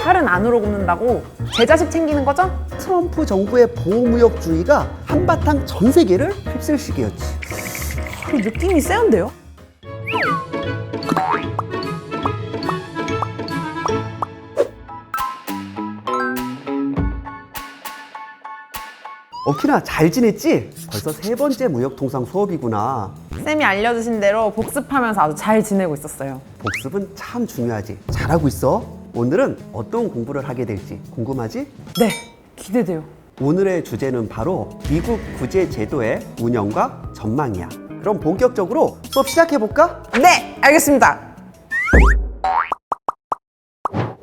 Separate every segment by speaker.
Speaker 1: 팔은 안으로 굽는다고 제 자식 챙기는 거죠?
Speaker 2: 트럼프 정부의 보호무역주의가 한바탕 전 세계를 휩쓸 시기였지.
Speaker 1: 그 느낌이 세운데요?
Speaker 2: 오키나 잘 지냈지? 벌써 3번째 무역통상 수업이구나.
Speaker 1: 쌤이 알려주신 대로 복습하면서 아주 잘 지내고 있었어요.
Speaker 2: 복습은 참 중요하지. 잘하고 있어? 오늘은 어떤 공부를 하게 될지 궁금하지?
Speaker 1: 네, 기대돼요.
Speaker 2: 오늘의 주제는 바로 미국 구제 제도의 운영과 전망이야. 그럼 본격적으로 수업 시작해볼까?
Speaker 1: 네, 알겠습니다.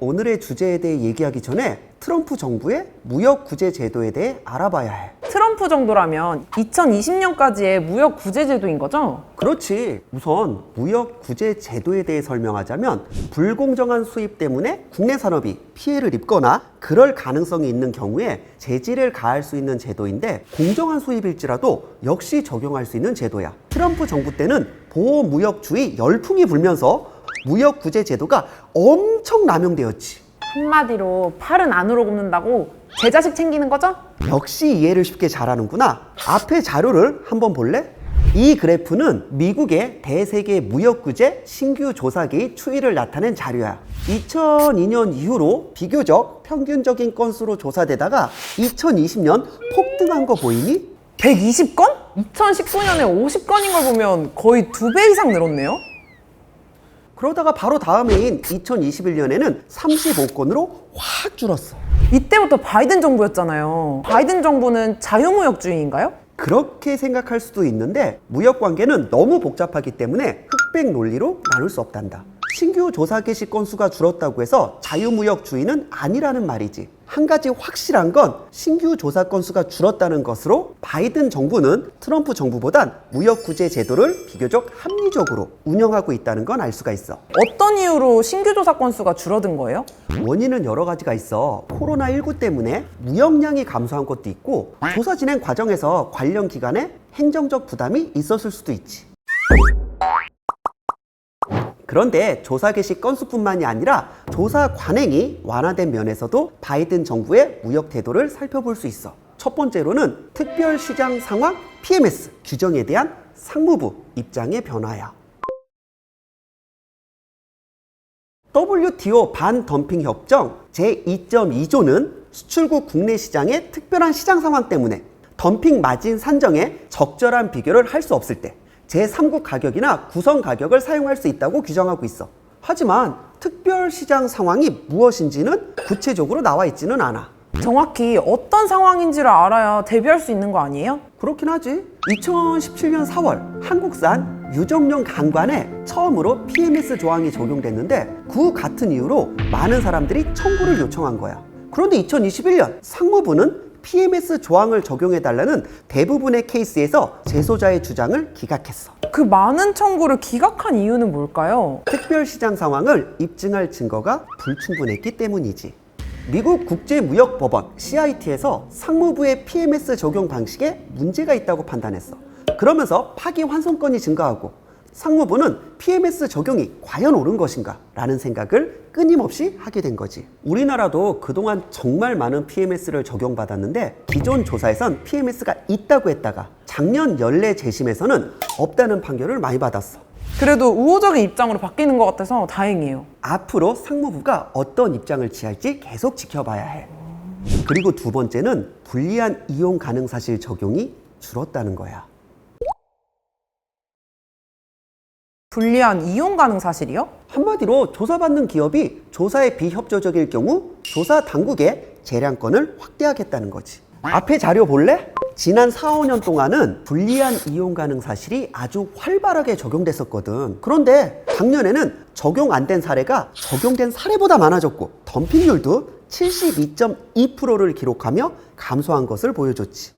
Speaker 2: 오늘의 주제에 대해 얘기하기 전에 트럼프 정부의 무역 구제 제도에 대해 알아봐야 해.
Speaker 1: 트럼프 정도라면 2020년까지의 무역 구제 제도인 거죠?
Speaker 2: 그렇지. 우선 무역 구제 제도에 대해 설명하자면 불공정한 수입 때문에 국내 산업이 피해를 입거나 그럴 가능성이 있는 경우에 제지를 가할 수 있는 제도인데 공정한 수입일지라도 역시 적용할 수 있는 제도야. 트럼프 정부 때는 보호무역주의 열풍이 불면서 무역 구제 제도가 엄청 남용되었지.
Speaker 1: 한마디로 팔은 안으로 굽는다고 제 자식 챙기는 거죠?
Speaker 2: 역시 이해를 쉽게 잘하는구나. 앞에 자료를 한번 볼래? 이 그래프는 미국의 대세계 무역규제 신규 조사기 추이를 나타낸 자료야. 2002년 이후로 비교적 평균적인 건수로 조사되다가 2020년 폭등한 거 보이니?
Speaker 1: 120건? 2019년에 50건인 걸 보면 거의 2배 이상 늘었네요?
Speaker 2: 그러다가 바로 다음해인 2021년에는 35건으로 확 줄었어.
Speaker 1: 이때부터 바이든 정부였잖아요. 바이든 정부는 자유무역주의인가요?
Speaker 2: 그렇게 생각할 수도 있는데 무역 관계는 너무 복잡하기 때문에 흑백 논리로 나눌 수 없단다. 신규 조사 개시 건수가 줄었다고 해서 자유무역주의는 아니라는 말이지. 한 가지 확실한 건 신규 조사 건수가 줄었다는 것으로 바이든 정부는 트럼프 정부보단 무역 구제 제도를 비교적 합리적으로 운영하고 있다는 건 알 수가 있어.
Speaker 1: 어떤 이유로 신규 조사 건수가 줄어든 거예요?
Speaker 2: 원인은 여러 가지가 있어. 코로나19 때문에 무역량이 감소한 것도 있고 조사 진행 과정에서 관련 기관에 행정적 부담이 있었을 수도 있지. 그런데 조사 개시 건수뿐만이 아니라 조사 관행이 완화된 면에서도 바이든 정부의 무역 태도를 살펴볼 수 있어. 첫 번째로는 특별시장 상황 PMS 규정에 대한 상무부 입장의 변화야. WTO 반덤핑 협정 제2.2조는 수출국 국내 시장의 특별한 시장 상황 때문에 덤핑 마진 산정에 적절한 비교를 할 수 없을 때 제3국 가격이나 구성 가격을 사용할 수 있다고 규정하고 있어. 하지만 특별 시장 상황이 무엇인지는 구체적으로 나와 있지는 않아.
Speaker 1: 정확히 어떤 상황인지를 알아야 대비할 수 있는 거 아니에요?
Speaker 2: 그렇긴 하지. 2017년 4월 한국산 유정용 강관에 처음으로 PMS 조항이 적용됐는데 그 같은 이유로 많은 사람들이 청구를 요청한 거야. 그런데 2021년 상무부는 PMS 조항을 적용해달라는 대부분의 케이스에서 제소자의 주장을 기각했어.
Speaker 1: 그 많은 청구를 기각한 이유는 뭘까요?
Speaker 2: 특별시장 상황을 입증할 증거가 불충분했기 때문이지. 미국 국제무역법원 CIT에서 상무부의 PMS 적용 방식에 문제가 있다고 판단했어. 그러면서 파기환송건이 증가하고 상무부는 PMS 적용이 과연 옳은 것인가? 라는 생각을 끊임없이 하게 된 거지. 우리나라도 그동안 정말 많은 PMS를 적용받았는데 기존 조사에선 PMS가 있다고 했다가 작년 연례 재심에서는 없다는 판결을 많이 받았어.
Speaker 1: 그래도 우호적인 입장으로 바뀌는 것 같아서 다행이에요.
Speaker 2: 앞으로 상무부가 어떤 입장을 취할지 계속 지켜봐야 해. 그리고 두 번째는 불리한 이용 가능 사실 적용이 줄었다는 거야.
Speaker 1: 불리한 이용 가능 사실이요?
Speaker 2: 한마디로 조사받는 기업이 조사에 비협조적일 경우 조사 당국의 재량권을 확대하겠다는 거지. 앞에 자료 볼래? 지난 4, 5년 동안은 불리한 이용 가능 사실이 아주 활발하게 적용됐었거든. 그런데 작년에는 적용 안 된 사례가 적용된 사례보다 많아졌고 덤핑률도 72.2%를 기록하며 감소한 것을 보여줬지.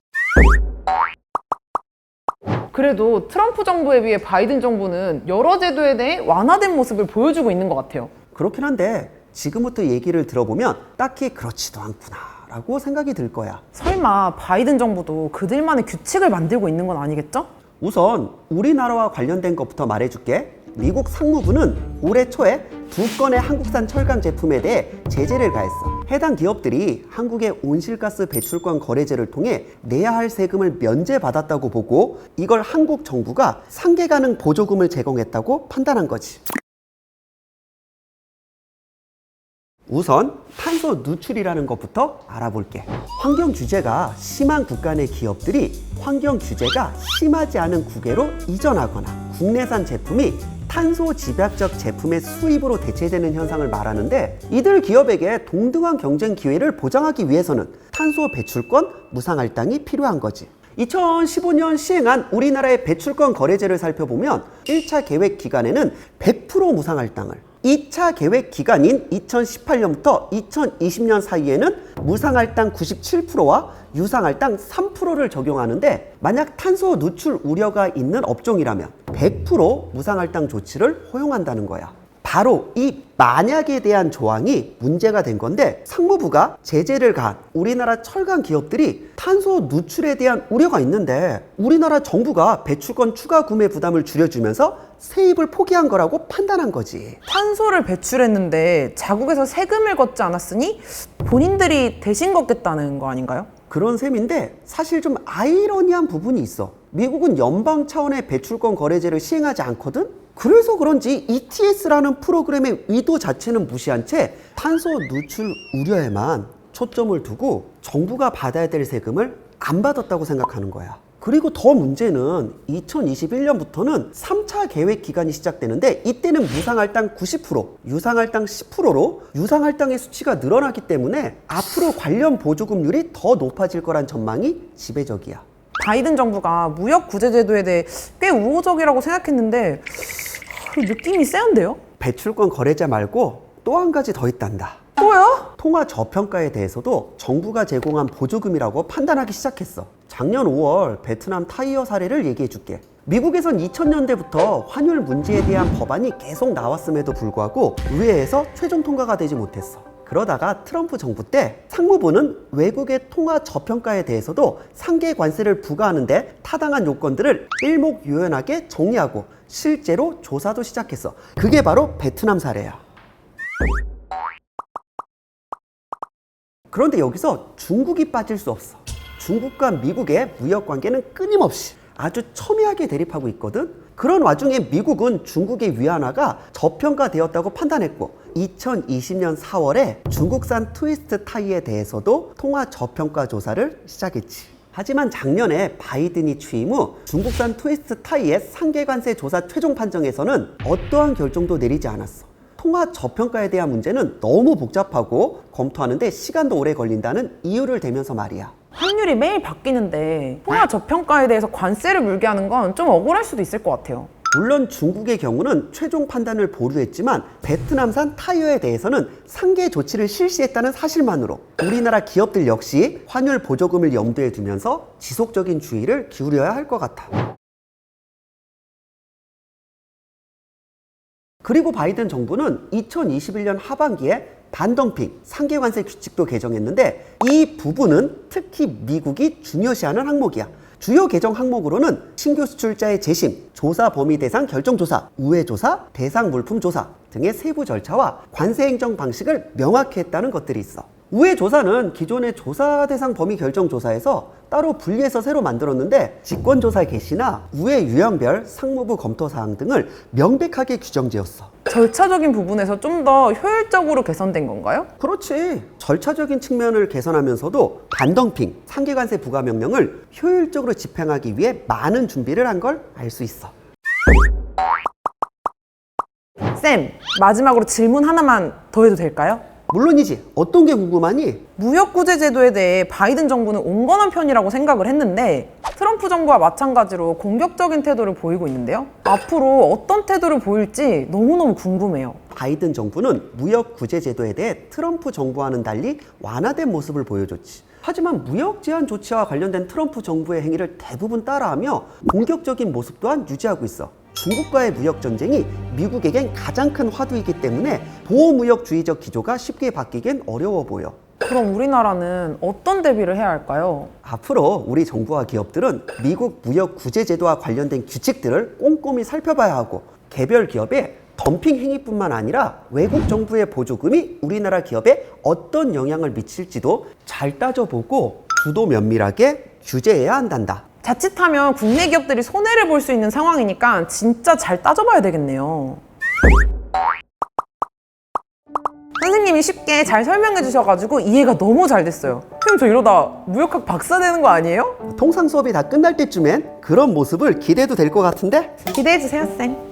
Speaker 1: 그래도 트럼프 정부에 비해 바이든 정부는 여러 제도에 대해 완화된 모습을 보여주고 있는 것 같아요.
Speaker 2: 그렇긴 한데 지금부터 얘기를 들어보면 딱히 그렇지도 않구나 라고 생각이 들 거야.
Speaker 1: 설마 바이든 정부도 그들만의 규칙을 만들고 있는 건 아니겠죠?
Speaker 2: 우선 우리나라와 관련된 것부터 말해줄게. 미국 상무부는 올해 초에 2건의 한국산 철강 제품에 대해 제재를 가했어. 해당 기업들이 한국의 온실가스 배출권 거래제를 통해 내야 할 세금을 면제받았다고 보고 이걸 한국 정부가 상계 가능 보조금을 제공했다고 판단한 거지. 우선 탄소 누출이라는 것부터 알아볼게. 환경 규제가 심한 국가 내 기업들이 환경 규제가 심하지 않은 국외로 이전하거나 국내산 제품이 탄소 집약적 제품의 수입으로 대체되는 현상을 말하는데, 이들 기업에게 동등한 경쟁 기회를 보장하기 위해서는 탄소 배출권 무상할당이 필요한 거지. 2015년 시행한 우리나라의 배출권 거래제를 살펴보면 1차 계획 기간에는 100% 무상할당을, 2차 계획 기간인 2018년부터 2020년 사이에는 무상할당 97%와 유상할당 3%를 적용하는데, 만약 탄소 누출 우려가 있는 업종이라면 100% 무상할당 조치를 허용한다는 거야. 바로 이 만약에 대한 조항이 문제가 된 건데, 상무부가 제재를 가한 우리나라 철강 기업들이 탄소 누출에 대한 우려가 있는데 우리나라 정부가 배출권 추가 구매 부담을 줄여주면서 세입을 포기한 거라고 판단한 거지.
Speaker 1: 탄소를 배출했는데 자국에서 세금을 걷지 않았으니 본인들이 대신 걷겠다는 거 아닌가요?
Speaker 2: 그런 셈인데 사실 좀 아이러니한 부분이 있어. 미국은 연방 차원의 배출권 거래제를 시행하지 않거든? 그래서 그런지 ETS라는 프로그램의 의도 자체는 무시한 채 탄소 누출 우려에만 초점을 두고 정부가 받아야 될 세금을 안 받았다고 생각하는 거야. 그리고 더 문제는 2021년부터는 3차 계획 기간이 시작되는데, 이때는 무상할당 90%, 유상할당 10%로 유상할당의 수치가 늘어나기 때문에 앞으로 관련 보조금률이 더 높아질 거란 전망이 지배적이야.
Speaker 1: 바이든 정부가 무역 구제 제도에 대해 꽤 우호적이라고 생각했는데 느낌이 세한데요?
Speaker 2: 배출권 거래자 말고 또 한 가지 더 있단다.
Speaker 1: 또요?
Speaker 2: 통화 저평가에 대해서도 정부가 제공한 보조금이라고 판단하기 시작했어. 작년 5월 베트남 타이어 사례를 얘기해 줄게. 미국에선 2000년대부터 환율 문제에 대한 법안이 계속 나왔음에도 불구하고 의회에서 최종 통과가 되지 못했어. 그러다가 트럼프 정부 때 상무부는 외국의 통화 저평가에 대해서도 상계 관세를 부과하는데 타당한 요건들을 일목요연하게 정리하고 실제로 조사도 시작했어. 그게 바로 베트남 사례야. 그런데 여기서 중국이 빠질 수 없어. 중국과 미국의 무역 관계는 끊임없이 아주 첨예하게 대립하고 있거든. 그런 와중에 미국은 중국의 위안화가 저평가되었다고 판단했고 2020년 4월에 중국산 트위스트 타이에 대해서도 통화 저평가 조사를 시작했지. 하지만 작년에 바이든이 취임 후 중국산 트위스트 타이의 상계관세 조사 최종 판정에서는 어떠한 결정도 내리지 않았어. 통화 저평가에 대한 문제는 너무 복잡하고 검토하는데 시간도 오래 걸린다는 이유를 대면서 말이야.
Speaker 1: 환율이 매일 바뀌는데 통화 저평가에 대해서 관세를 물게 하는 건 좀 억울할 수도 있을 것 같아요.
Speaker 2: 물론 중국의 경우는 최종 판단을 보류했지만 베트남산 타이어에 대해서는 상계 조치를 실시했다는 사실만으로 우리나라 기업들 역시 환율 보조금을 염두에 두면서 지속적인 주의를 기울여야 할 것 같아. 그리고 바이든 정부는 2021년 하반기에 반덤핑 상계관세 규칙도 개정했는데, 이 부분은 특히 미국이 중요시하는 항목이야. 주요 개정 항목으로는 신규 수출자의 재심, 조사 범위 대상 결정 조사, 우회 조사, 대상 물품 조사 등의 세부 절차와 관세 행정 방식을 명확히 했다는 것들이 있어. 우회 조사는 기존의 조사 대상 범위 결정 조사에서 따로 분리해서 새로 만들었는데, 직권조사 개시나 우회 유형별 상무부 검토 사항 등을 명백하게 규정지었어.
Speaker 1: 절차적인 부분에서 좀 더 효율적으로 개선된 건가요?
Speaker 2: 그렇지. 절차적인 측면을 개선하면서도 반덤핑, 상계관세 부과 명령을 효율적으로 집행하기 위해 많은 준비를 한 걸 알 수 있어.
Speaker 1: 쌤, 마지막으로 질문 하나만 더 해도 될까요?
Speaker 2: 물론이지. 어떤 게 궁금하니?
Speaker 1: 무역 구제 제도에 대해 바이든 정부는 온건한 편이라고 생각을 했는데 트럼프 정부와 마찬가지로 공격적인 태도를 보이고 있는데요. 앞으로 어떤 태도를 보일지 너무너무 궁금해요.
Speaker 2: 바이든 정부는 무역 구제 제도에 대해 트럼프 정부와는 달리 완화된 모습을 보여줬지. 하지만 무역 제한 조치와 관련된 트럼프 정부의 행위를 대부분 따라하며 공격적인 모습 또한 유지하고 있어. 중국과의 무역 전쟁이 미국에겐 가장 큰 화두이기 때문에 보호무역주의적 기조가 쉽게 바뀌긴 어려워 보여.
Speaker 1: 그럼 우리나라는 어떤 대비를 해야 할까요?
Speaker 2: 앞으로 우리 정부와 기업들은 미국 무역 구제 제도와 관련된 규칙들을 꼼꼼히 살펴봐야 하고, 개별 기업의 덤핑 행위뿐만 아니라 외국 정부의 보조금이 우리나라 기업에 어떤 영향을 미칠지도 잘 따져보고 주도 면밀하게 규제해야 한단다.
Speaker 1: 자칫하면 국내 기업들이 손해를 볼 수 있는 상황이니까 진짜 잘 따져봐야 되겠네요. 선생님이 쉽게 잘 설명해 주셔가지고 이해가 너무 잘 됐어요. 선생님 저 이러다 무역학 박사 되는 거 아니에요?
Speaker 2: 통상 수업이 다 끝날 때쯤엔 그런 모습을 기대해도 될 것 같은데?
Speaker 1: 기대해 주세요, 쌤.